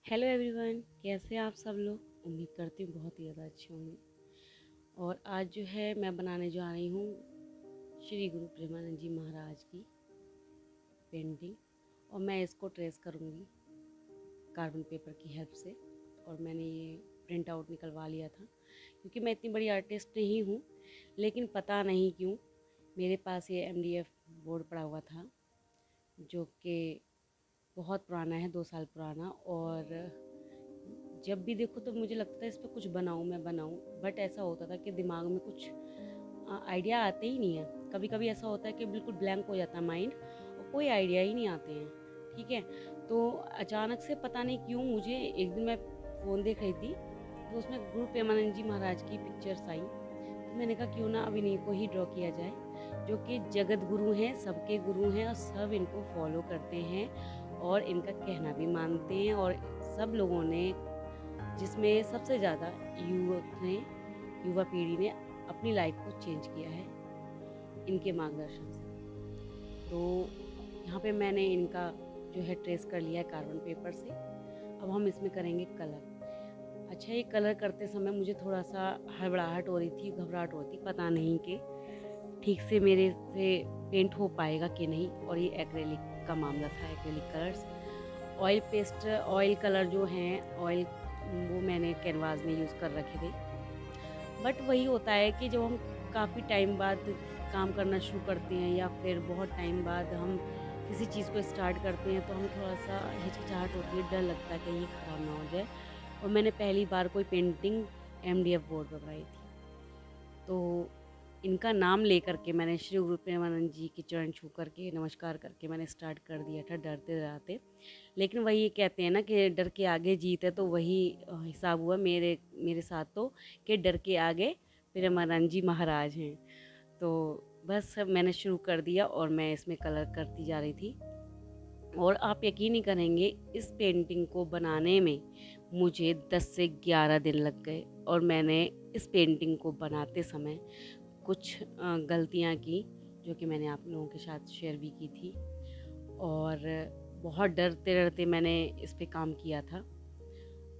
Hello everyone, कैसे हैं आप सब लोग। उम्मीद करती हूँ बहुत ही ज़्यादा अच्छी होंगी। और आज जो है मैं बनाने जा रही हूँ श्री गुरु प्रेमानंद जी महाराज की पेंटिंग। और मैं इसको ट्रेस करूँगी कार्बन पेपर की हेल्प से। और मैंने ये प्रिंट आउट निकलवा लिया था क्योंकि मैं इतनी बड़ी आर्टिस्ट नहीं हूँ, लेकिन पता नहीं क्यों मेरे पास ये MDF बोर्ड पड़ा हुआ था जो कि बहुत पुराना है, 2 साल पुराना। और जब भी देखो तो मुझे लगता है इस पर कुछ बनाऊँ, मैं बनाऊँ, बट ऐसा होता था कि दिमाग में कुछ आइडिया आते ही नहीं है। कभी कभी ऐसा होता है कि बिल्कुल ब्लैंक हो जाता है माइंड और कोई आइडिया ही नहीं आते हैं। ठीक है, तो अचानक से पता नहीं क्यों मुझे एक दिन मैं फ़ोन देख रही थी तो उसमें गुरु प्रेमानंद जी महाराज की पिक्चर्स आई। तो मैंने कहा क्यों ना अब इन्हीं को ही ड्रॉ किया जाए, जो कि जगत गुरु हैं, सबके गुरु हैं और सब इनको फॉलो करते हैं और इनका कहना भी मानते हैं। और सब लोगों ने, जिसमें सबसे ज़्यादा युवा पीढ़ी ने अपनी लाइफ को चेंज किया है इनके मार्गदर्शन से। तो यहाँ पे मैंने इनका जो है ट्रेस कर लिया है कार्बन पेपर से। अब हम इसमें करेंगे कलर। अच्छा, ये कलर करते समय मुझे थोड़ा सा हड़बड़ाहट हो रही थी, घबराहट हो रही थी, पता नहीं कि ठीक से मेरे से पेंट हो पाएगा कि नहीं। और ये एक्रेलिक का मामला था, एक्रेलिक कलर्स। ऑयल कलर जो हैं, ऑयल वो मैंने कैनवास में यूज़ कर रखे थे। बट वही होता है कि जब हम काफ़ी टाइम बाद काम करना शुरू करते हैं या फिर बहुत टाइम बाद हम किसी चीज़ को स्टार्ट करते हैं तो हम थोड़ा सा हिचकिचाहट होती है, डर लगता है कि ये ख़राब ना हो जाए। और मैंने पहली बार कोई पेंटिंग MDF बोर्ड पर बनाई थी, तो इनका नाम लेकर के मैंने श्री गुरु प्रेमानंद जी के चरण छू करके नमस्कार करके मैंने स्टार्ट कर दिया था, डरते डराते। लेकिन वही कहते हैं ना कि डर के आगे जीत है, तो वही हिसाब हुआ मेरे मेरे साथ तो, कि डर के आगे प्रेमानंद जी महाराज हैं। तो बस मैंने शुरू कर दिया और मैं इसमें कलर करती जा रही थी। और आप यकीन नहीं करेंगे, इस पेंटिंग को बनाने में मुझे 10 से 11 दिन लग गए। और मैंने इस पेंटिंग को बनाते समय कुछ गलतियाँ की जो कि मैंने आप लोगों के साथ शेयर भी की थी। और बहुत डरते डरते मैंने इस पे काम किया था।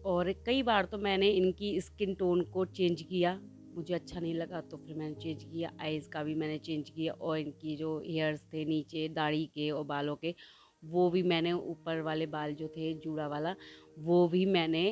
और कई बार तो मैंने इनकी स्किन टोन को चेंज किया, मुझे अच्छा नहीं लगा तो फिर मैंने चेंज किया। आइज़ का भी मैंने चेंज किया और इनकी जो हेयर्स थे नीचे दाढ़ी के और बालों के, वो भी मैंने, ऊपर वाले बाल जो थे जूड़ा वाला, वो भी मैंने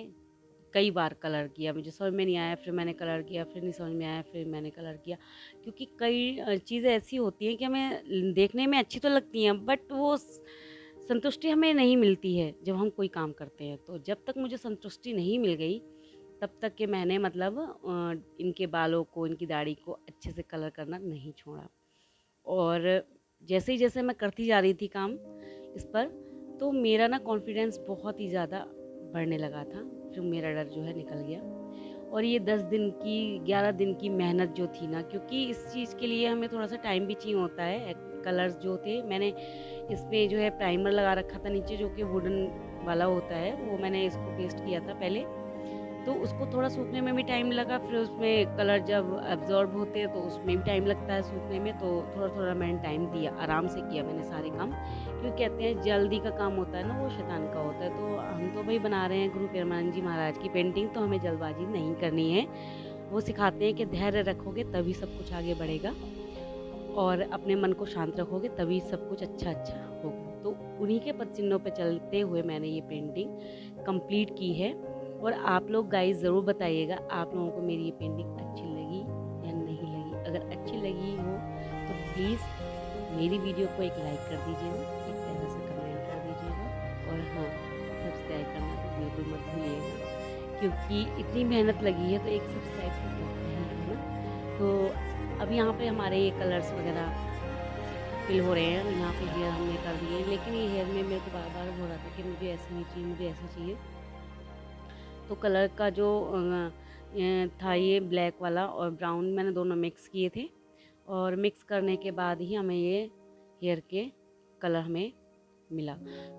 कई बार कलर किया। मुझे समझ में नहीं आया, फिर मैंने कलर किया, फिर नहीं समझ में आया, फिर मैंने कलर किया। क्योंकि कई चीज़ें ऐसी होती हैं कि हमें देखने में अच्छी तो लगती हैं, बट वो संतुष्टि हमें नहीं मिलती है जब हम कोई काम करते हैं। तो जब तक मुझे संतुष्टि नहीं मिल गई तब तक के मैंने मतलब इनके बालों को, इनकी दाढ़ी को अच्छे से कलर करना नहीं छोड़ा। और जैसे मैं करती जा रही थी काम इस पर, तो मेरा ना कॉन्फिडेंस बहुत ही ज़्यादा बढ़ने लगा था। फिर मेरा डर जो है निकल गया। और ये 10 दिन की, 11 दिन की मेहनत जो थी ना, क्योंकि इस चीज़ के लिए हमें थोड़ा सा टाइम भी चाहिए होता है। कलर्स जो थे, मैंने इसमें जो है प्राइमर लगा रखा था नीचे, जो कि वुडन वाला होता है, वो मैंने इसको पेस्ट किया था पहले। तो उसको थोड़ा सूखने में भी टाइम लगा। फिर उसमें कलर जब एब्जॉर्ब होते हैं तो उसमें भी टाइम लगता है सूखने में। तो थोड़ा थोड़ा मैंने टाइम दिया, आराम से किया मैंने सारे काम। क्योंकि कहते हैं जल्दी का काम होता है ना, वो शैतान का होता है। तो हम तो भाई बना रहे हैं गुरु प्रेमानंद जी महाराज की पेंटिंग, तो हमें जल्दबाजी नहीं करनी है। वो सिखाते हैं कि धैर्य रखोगे तभी सब कुछ आगे बढ़ेगा, और अपने मन को शांत रखोगे तभी सब कुछ अच्छा अच्छा होगा। तो उन्हीं के पद चिन्हों पे चलते हुए मैंने ये पेंटिंग कंप्लीट की है। और आप लोग गाइस ज़रूर बताइएगा आप लोगों को मेरी ये पेंटिंग अच्छी लगी या नहीं लगी। अगर अच्छी लगी हो तो प्लीज़ मेरी वीडियो को एक लाइक कर दीजिएगा, एक प्यारा सा कमेंट कर दीजिएगा। और हाँ, सब्सक्राइब करना तो बिल्कुल मत भूलिएगा, क्योंकि इतनी मेहनत लगी है तो एक सब्सक्राइब तो होता ही है ना। तो अब यहाँ पे हमारे ये कलर्स वगैरह फिल हो रहे हैं। यहाँ पे हेयर हमने कर दिए हैं, लेकिन ये हेयर में मेरे को बार बार हो रहा था कि मुझे ऐसे नहीं चाहिए, मुझे ऐसे चाहिए। तो कलर का जो था, ये ब्लैक वाला और ब्राउन, मैंने दोनों मिक्स किए थे। और मिक्स करने के बाद ही हमें ये हेयर के कलर हमें मिला।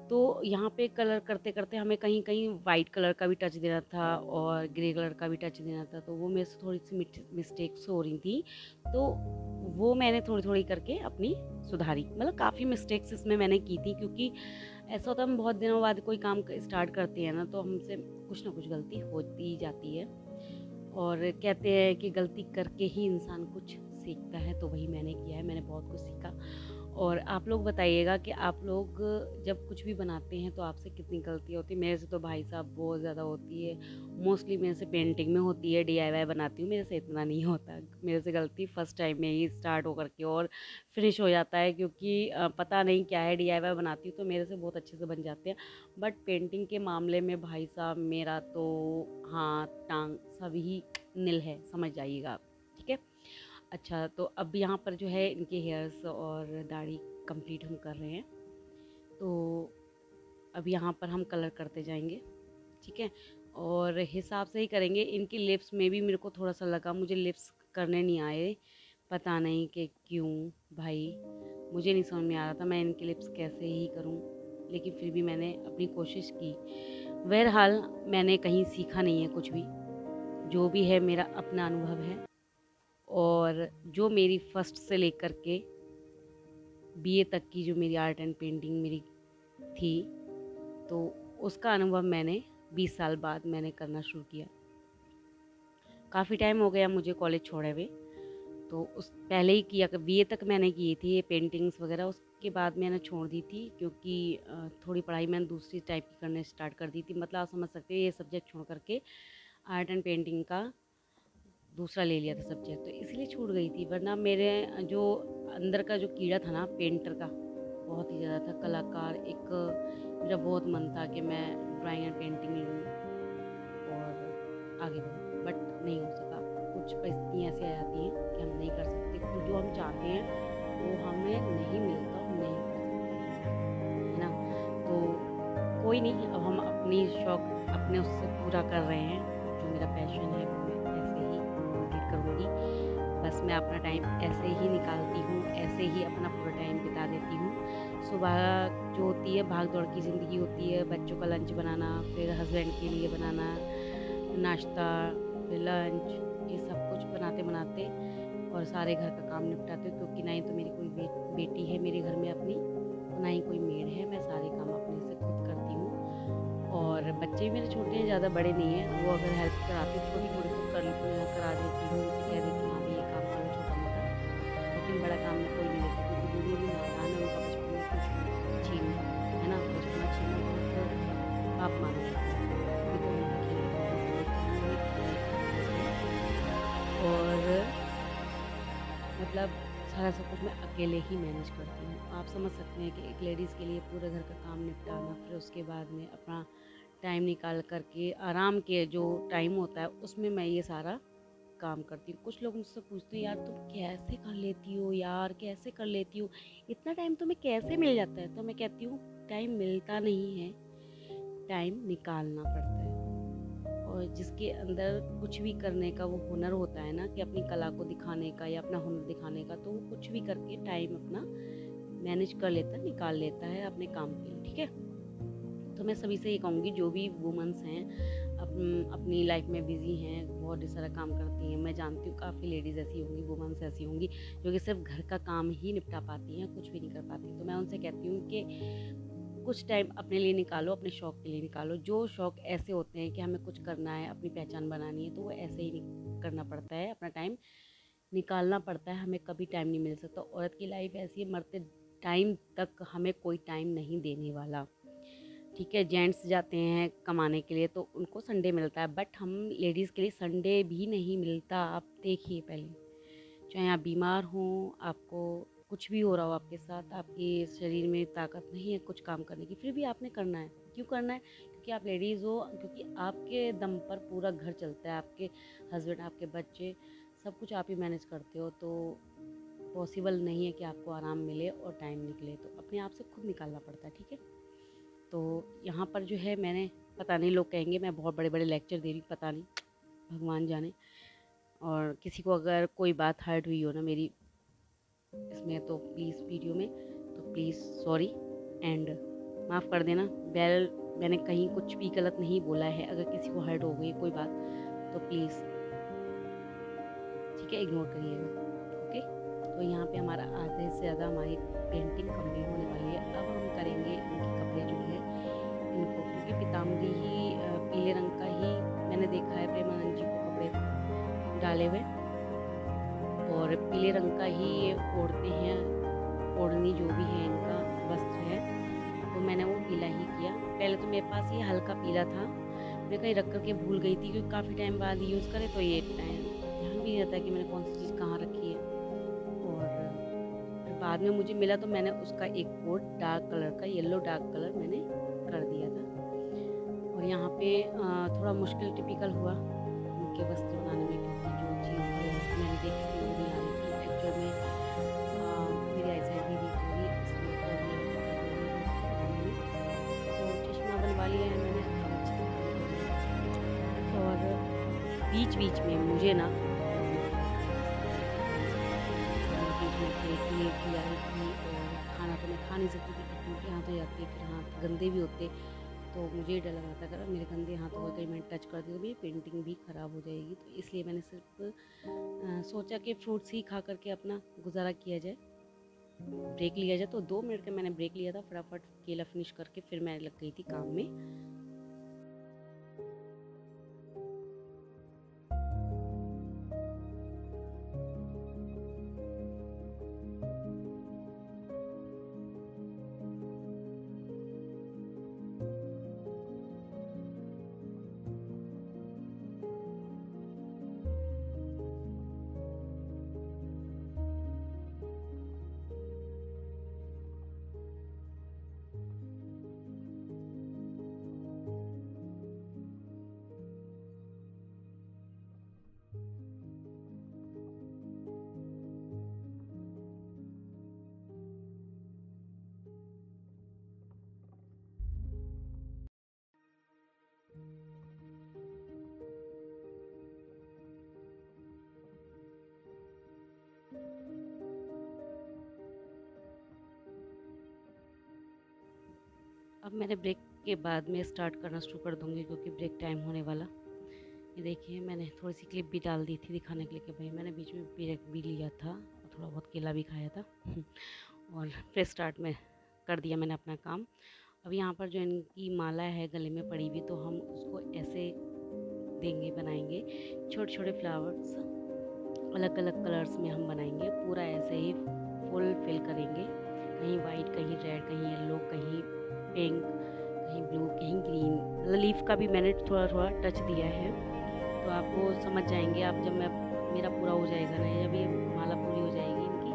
तो यहाँ पे कलर करते करते हमें कहीं कहीं वाइट कलर का भी टच देना था और ग्रे कलर का भी टच देना था। तो वो मेरे से थोड़ी सी मिस्टेक्स हो रही थी, तो वो मैंने थोड़ी थोड़ी करके अपनी सुधारी। मतलब काफ़ी मिस्टेक्स इसमें मैंने की थी, क्योंकि ऐसा होता है हम बहुत दिनों बाद कोई काम स्टार्ट करते हैं ना, तो हमसे कुछ ना कुछ गलती होती ही जाती है। और कहते हैं कि गलती करके ही इंसान कुछ सीखता है, तो वही मैंने किया है, मैंने बहुत कुछ सीखा। और आप लोग बताइएगा कि आप लोग जब कुछ भी बनाते हैं तो आपसे कितनी गलती होती है। मेरे से तो भाई साहब बहुत ज़्यादा होती है। मोस्टली मेरे से पेंटिंग में होती है, DIY बनाती हूँ, मेरे से इतना नहीं होता। मेरे से गलती फर्स्ट टाइम में ही स्टार्ट हो करके और फिनिश हो जाता है, क्योंकि पता नहीं क्या है, DIY बनाती हूँ तो मेरे से बहुत अच्छे से बन जाते हैं। बट पेंटिंग के मामले में भाई साहब मेरा तो हाथ टांग सभी नील है, समझ जाइएगा आप, ठीक है। अच्छा, तो अब यहाँ पर जो है इनके हेयर्स और दाढ़ी कंप्लीट हम कर रहे हैं, तो अब यहाँ पर हम कलर करते जाएंगे, ठीक है। और हिसाब से ही करेंगे। इनकी लिप्स में भी मेरे को थोड़ा सा लगा, मुझे लिप्स करने नहीं आए, पता नहीं कि क्यों भाई, मुझे नहीं समझ में आ रहा था मैं इनके लिप्स कैसे ही करूं, लेकिन फिर भी मैंने अपनी कोशिश की। बहरहाल मैंने कहीं सीखा नहीं है कुछ भी, जो भी है मेरा अपना अनुभव है। और जो मेरी फर्स्ट से लेकर के BA तक की जो मेरी आर्ट एंड पेंटिंग मेरी थी, तो उसका अनुभव मैंने 20 साल बाद मैंने करना शुरू किया। काफ़ी टाइम हो गया मुझे कॉलेज छोड़े हुए, तो उस पहले ही किया, BA तक मैंने की थी ये पेंटिंग्स वगैरह, उसके बाद मैंने छोड़ दी थी, क्योंकि थोड़ी पढ़ाई मैंने दूसरी टाइप की करने स्टार्ट कर दी थी। मतलब आप समझ सकते हैं, ये सब्जेक्ट छोड़ करके आर्ट एंड पेंटिंग का दूसरा ले लिया था सब्जेक्ट, तो इसलिए छूट गई थी। वरना मेरे जो अंदर का जो कीड़ा था ना पेंटर का, बहुत ही ज़्यादा था। कलाकार एक मेरा बहुत मन था कि मैं ड्राइंग एंड पेंटिंग लूँ और आगे बढ़ूँ, बट नहीं हो सका। कुछ परिस्थितियाँ ऐसी आ जाती हैं कि हम नहीं कर सकते, फिर जो हम चाहते हैं वो हमें नहीं मिलता, हम नहीं कर सकते, है ना। तो कोई नहीं, अब हम अपनी शौक अपने उससे पूरा कर रहे हैं। जो मेरा पैशन है वो मैं ऐसे ही कंप्लीट करूँगी। बस मैं अपना टाइम ऐसे ही निकालती हूँ, ऐसे ही अपना पूरा टाइम बिता देती हूँ। सुबह जो होती है भाग दौड़ की ज़िंदगी होती है, बच्चों का लंच बनाना, फिर हस्बैंड के लिए बनाना नाश्ता, फिर लंच, ये सब कुछ बनाते बनाते और सारे घर का काम निपटाते, क्योंकि ना ही तो मेरी कोई बेटी है मेरे घर में अपनी, ना ही कोई मेड है। मैं सारे काम अपने से खुद करती हूँ। और बच्चे भी मेरे छोटे हैं, ज़्यादा बड़े नहीं हैं। वो अगर हेल्प कराते छोटी मोटी तो करा देती हूँ, उनसे कह देती हूँ हाँ भी ये काम कर लो छोटा मोटा, लेकिन बड़ा काम में कोई नहीं देता, क्योंकि दोनों भी नादान है। उनका बचपन में कुछ छीन है ना, बचपना छीनने का मतलब पाप माना जाता है। अभी तो उनकी और मतलब सारा सब कुछ मैं अकेले ही मैनेज करती हूँ। आप समझ सकते हैं कि एक लेडीज़ के लिए पूरे घर का काम निपटाना, फिर उसके बाद में अपना टाइम निकाल करके आराम के जो टाइम होता है उसमें मैं ये सारा काम करती हूँ। कुछ लोग मुझसे पूछते हैं यार तुम कैसे कर लेती हो, यार कैसे कर लेती हो, इतना टाइम तुम्हें कैसे मिल जाता है। तो मैं कहती हूँ टाइम मिलता नहीं है, टाइम निकालना पड़ता है। और जिसके अंदर कुछ भी करने का वो हुनर होता है ना, कि अपनी कला को दिखाने का या अपना हुनर दिखाने का, तो वो कुछ भी करके टाइम अपना मैनेज कर लेता है, निकाल लेता है अपने काम के लिए, ठीक है। तो मैं सभी से ये कहूँगी, जो भी वुमेंस हैं अपनी लाइफ में बिजी हैं, बहुत सारा काम करती हैं, मैं जानती हूँ काफ़ी लेडीज़ ऐसी होंगी, वुमेंस ऐसी होंगी जो कि सिर्फ घर का काम ही निपटा पाती हैं, कुछ भी नहीं कर पाती। तो मैं उनसे कहती हूँ कि कुछ टाइम अपने लिए निकालो, अपने शौक़ के लिए निकालो। जो शौक़ ऐसे होते हैं कि हमें कुछ करना है, अपनी पहचान बनानी है, तो वो ऐसे ही करना पड़ता है, अपना टाइम निकालना पड़ता है। हमें कभी टाइम नहीं मिल सकता। औरत की लाइफ ऐसी है, मरते टाइम तक हमें कोई टाइम नहीं देने वाला, ठीक है। जेंट्स जाते हैं कमाने के लिए तो उनको संडे मिलता है, बट हम लेडीज़ के लिए संडे भी नहीं मिलता। आप देखिए पहले, चाहे आप बीमार हों, आपको कुछ भी हो रहा हो आपके साथ, आपके शरीर में ताकत नहीं है कुछ काम करने की, फिर भी आपने करना है। क्यों करना है? क्योंकि आप लेडीज़ हो, क्योंकि आपके दम पर पूरा घर चलता है, आपके हस्बैंड, आपके बच्चे, सब कुछ आप ही मैनेज करते हो। तो पॉसिबल नहीं है कि आपको आराम मिले और टाइम निकले, तो अपने आप से खुद निकालना पड़ता है, ठीक है। तो यहाँ पर जो है मैंने, पता नहीं लोग कहेंगे मैं बहुत बड़े बड़े लेक्चर दे रही हूँ, पता नहीं, भगवान जाने। और किसी को अगर कोई बात हर्ट हुई हो ना मेरी इसमें, तो प्लीज़ वीडियो में, तो प्लीज़ सॉरी एंड माफ़ कर देना। मैंने कहीं कुछ भी गलत नहीं बोला है। अगर किसी को हर्ट हो गई कोई बात, तो प्लीज़ ठीक है, इग्नोर करिएगा, ओके। तो यहाँ पे हमारा आधे से ज़्यादा हमारी पेंटिंग कंप्लीट होने वाली है। अब हम करेंगे उनके कपड़े जो इनको, क्योंकि पीताम्बरी ही पीले रंग का ही मैंने देखा है प्रेमानंद जी को कपड़े डाले हुए, और पीले रंग का ही ये ओढ़ते हैं, ओढ़नी जो भी है इनका वस्त्र है, तो मैंने वो पीला ही किया। पहले तो मेरे पास ये हल्का पीला था, मैं कहीं रख करके भूल गई थी, क्योंकि काफ़ी टाइम बाद यूज़ करे तो ये टाइम ध्यान भी नहीं रहता कि मैंने कौन सी चीज़ कहाँ रखी है। और फिर बाद में मुझे मिला तो मैंने उसका एक कोट डार्क कलर का, येलो डार्क कलर मैंने कर दिया था। और यहाँ पे थोड़ा मुश्किल टिपिकल हुआ उनके वस्त्र बनाने में, क्योंकि जो चीज़ मैंने देखी थी वो नहीं आ रही थी एक्चुअल में। मेरी आईसाइट भी वीक हो गई, इसलिए थोड़ी तो चश्मा बनवा लिया है मैंने, अब अच्छे से काम करूँगी। और बीच बीच में मुझे ना बीच में प्लेट भी आई थी, और खाना तो मैं खा नहीं सकती थी क्योंकि हाथ हो जाते, फिर हाथ गंदे भी होते, तो मुझे डर लग रहा था अगर मेरे गंदे हाथों को कहीं मैंने टच कर दिया तो मेरी पेंटिंग भी ख़राब हो जाएगी। तो इसलिए मैंने सिर्फ सोचा कि फ्रूट्स ही खा करके अपना गुजारा किया जाए, ब्रेक लिया जाए। तो 2 मिनट का मैंने ब्रेक लिया था, फटाफट केला फिनिश करके फिर मैं लग गई थी काम में। अब मैंने ब्रेक के बाद में स्टार्ट करना शुरू कर दूँगी, क्योंकि ब्रेक टाइम होने वाला। ये देखिए मैंने थोड़ी सी क्लिप भी डाल दी थी दिखाने के लिए कि भाई मैंने बीच में ब्रेक भी लिया था, और थोड़ा बहुत केला भी खाया था और फिर स्टार्ट में कर दिया मैंने अपना काम। अब यहाँ पर जो इनकी माला है गले में पड़ी हुई, तो हम उसको ऐसे देंगे, बनाएंगे छोटे छोटे फ्लावर्स, अलग अलग कलर्स में हम बनाएंगे, पूरा ऐसे ही फुल फिल करेंगे, कहीं वाइट, कहीं रेड, कहीं येलो, कहीं पिंक, कहीं ब्लू, कहीं ग्रीन। लीफ का भी मैंने थोड़ा थोड़ा टच दिया है, तो आपको समझ जाएंगे आप जब मेरा पूरा हो जाएगा ना, जब ये माला पूरी हो जाएगी इनकी,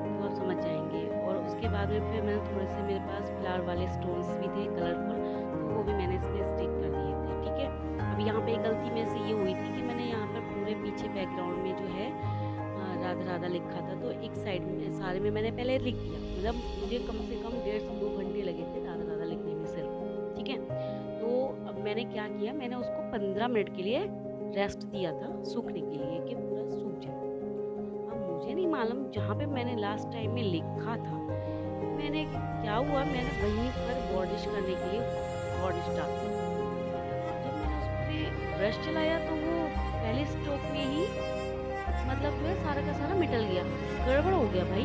तो आप समझ जाएंगे। और उसके बाद में फिर मैंने थोड़े से, मेरे पास फ्लावर वाले स्टोन्स भी थे कलरफुल, तो वो भी मैंने इसमें स्टिक कर दिए थे। ठीक है, अब यहाँ पे गलती में से ये हुई थी कि मैंने यहाँ पर पूरे पीछे बैकग्राउंड में जो है राधा राधा लिखा था, तो एक साइड में सारे में मैंने पहले लिख दिया, मतलब मुझे कम से कम 1.5 से 2 घंटे लगे थे राधा राधा लिखने में सिर्फ। ठीक है, तो अब मैंने क्या किया, मैंने उसको 15 मिनट के लिए रेस्ट दिया था सूखने के लिए, कि पूरा सूख जाए। अब मुझे नहीं मालूम, जहाँ पे मैंने लास्ट टाइम में लिखा था, मैंने क्या हुआ, मैंने वहीं पर वार्निश करने के लिए वार्निश डाल दिया। जब मैंने उस पर ब्रश चलाया तो वो पहले स्ट्रोक में ही मतलब जो है सारा का सारा मिटल गया, गड़बड़ हो गया भाई,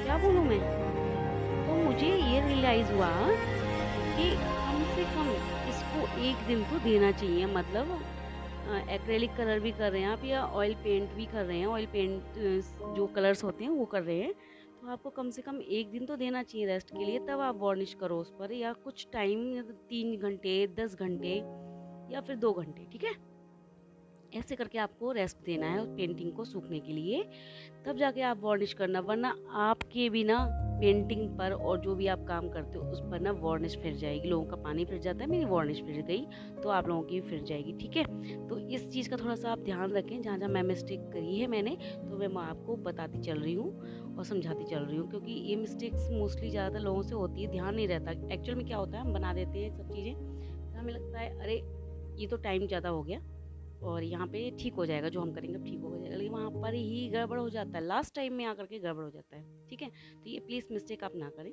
क्या बोलूँ मैं। तो मुझे ये रियलाइज़ हुआ कि कम से कम इसको 1 दिन तो देना चाहिए, मतलब एक्रेलिक कलर भी कर रहे हैं आप, या ऑयल पेंट भी कर रहे हैं, ऑयल पेंट जो कलर्स होते हैं वो कर रहे हैं, तो आपको कम से कम 1 दिन तो देना चाहिए रेस्ट के लिए, तब आप वार्निश करो उस पर, या कुछ टाइम, 3 घंटे, 10 घंटे, या फिर 2 घंटे। ठीक है, ऐसे करके आपको रेस्ट देना है उस पेंटिंग को सूखने के लिए, तब जाके आप वार्निश करना, वरना आपके भी ना पेंटिंग पर और जो भी आप काम करते हो उस पर ना वार्निश फिर जाएगी। लोगों का पानी फिर जाता है, मेरी वार्निश फिर गई, तो आप लोगों की भी फिर जाएगी। ठीक है, तो इस चीज़ का थोड़ा सा आप ध्यान रखें, जहाँ जहाँ मैं मिस्टेक करी है मैंने, तो मैं आपको बताती चल रही हूँ और समझाती चल रही हूँ, क्योंकि ये मिस्टेक्स मोस्टली ज़्यादातर लोगों से होती है, ध्यान नहीं रहता। एक्चुअल में क्या होता है, हम बना देते हैं सब चीज़ें, तो हमें लगता है अरे ये तो टाइम ज़्यादा हो गया और यहाँ पे ठीक हो जाएगा, जो हम करेंगे ठीक हो जाएगा, लेकिन वहाँ पर ही गड़बड़ हो जाता है, लास्ट टाइम में आकर के गड़बड़ हो जाता है। ठीक है, तो ये प्लीज़ मिस्टेक आप ना करें।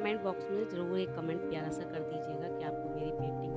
कमेंट बॉक्स में ज़रूर एक कमेंट प्यारा सा कर दीजिएगा कि आपको मेरी पेंटिंग